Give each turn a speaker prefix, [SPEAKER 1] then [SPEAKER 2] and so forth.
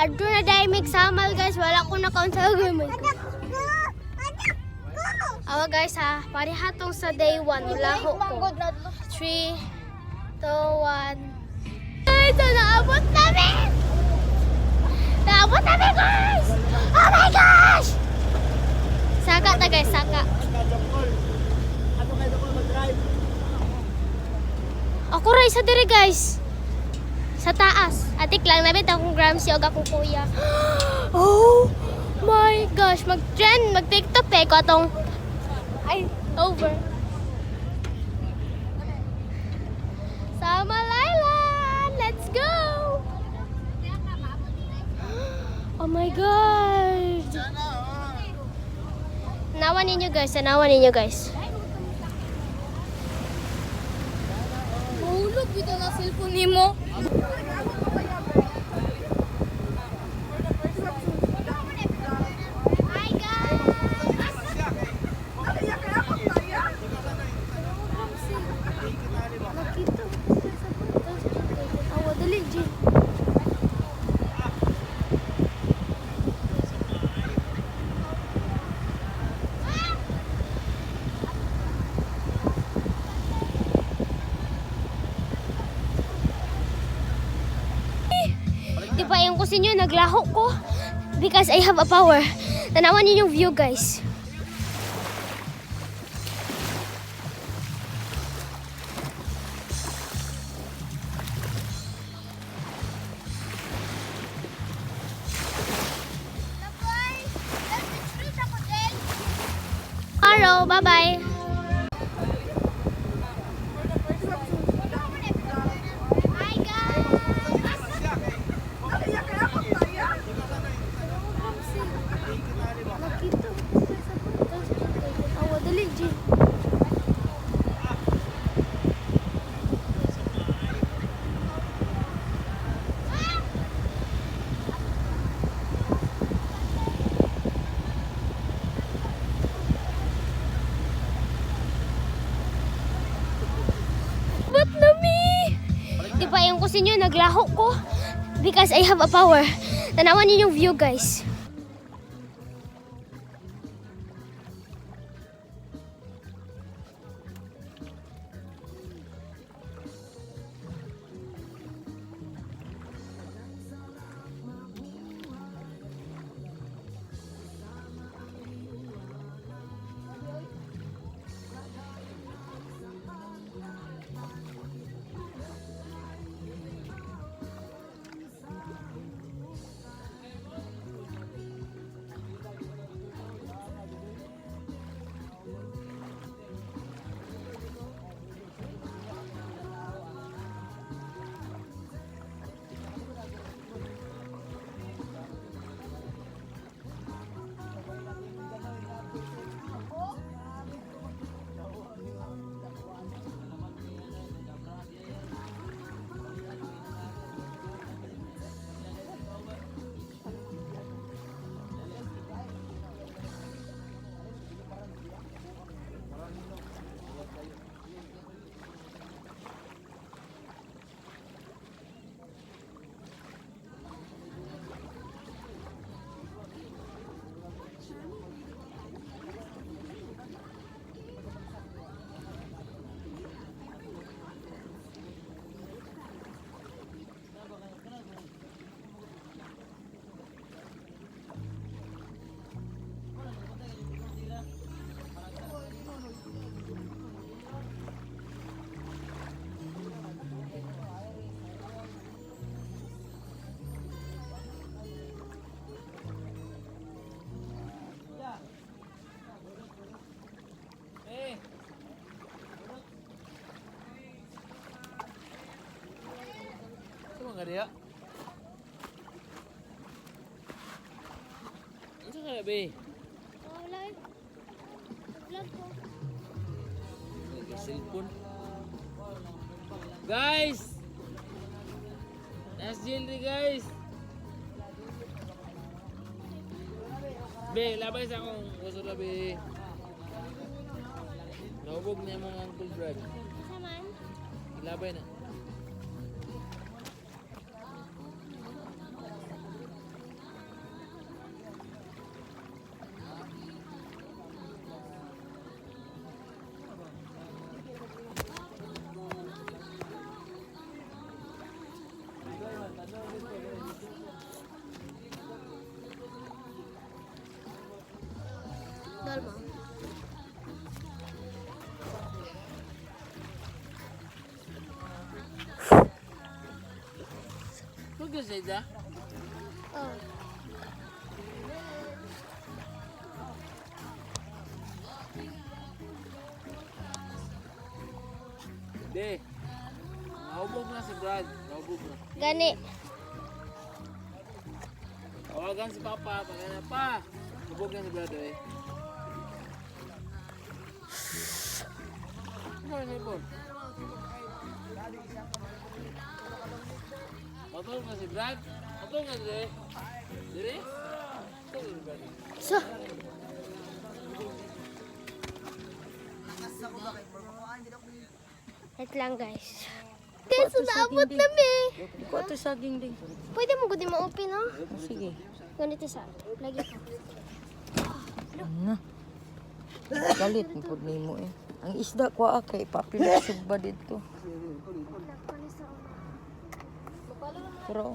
[SPEAKER 1] Adto na dahil may samal guys. Wala ko na-count sa gamay. Awa guys ha. Parihatong sa day 1. Laho ko. 3, 2, 1. Guys, naabot namin! Naabot namin guys! Oh my gosh! Saka na guys, saka. Ako rin sa diri guys. Sa taas. Atik lang nabit akong grams yung akong kuya. Oh my gosh. Mag-trend, mag-tiktok eh ko atong ay, over. Sama Laylan! Let's go! Oh my god! Tanawan ninyo guys, tanawan ninyo guys. Mahulog dito na cellphone nimo. Di ba yung kusin nyo, naglaho ko because I have a power. Tanawan niyo yung view guys. Hello, bye-bye. Di ba yung kusin nyo, naglaho ko because I have a power. Tanawan niyo yung view guys.
[SPEAKER 2] Nga dia. Ano ka na, be?
[SPEAKER 1] Wala eh. Vlog ko.
[SPEAKER 2] Cellphone. Guys! Nas jewelry guys! Be, labay sa akong gusto na, be. Nahubog niya mga Uncle Brad.
[SPEAKER 1] Saman?
[SPEAKER 2] Ilabay na. Naabot ka sa ida?
[SPEAKER 1] Oh.
[SPEAKER 2] Be. Naubog na si Brad. Naubog na.
[SPEAKER 1] Gani.
[SPEAKER 2] Tawagan si Papa. Pagkana pa. Naubog na si Brad eh. Ano na po? Matulog na si Brad? Matulog na si Dire? Matulog na si Brad.
[SPEAKER 1] So. Wait lang guys. Guys, naabot na me.
[SPEAKER 3] Kuwato saging ding.
[SPEAKER 1] Pwede mo gudi ma-open, no?
[SPEAKER 3] Sige.
[SPEAKER 1] Ganito sa. Lagi ko.
[SPEAKER 3] Ano? Galit mo po nimo eh. Ang isda ko kay papilit sugba dito. Pero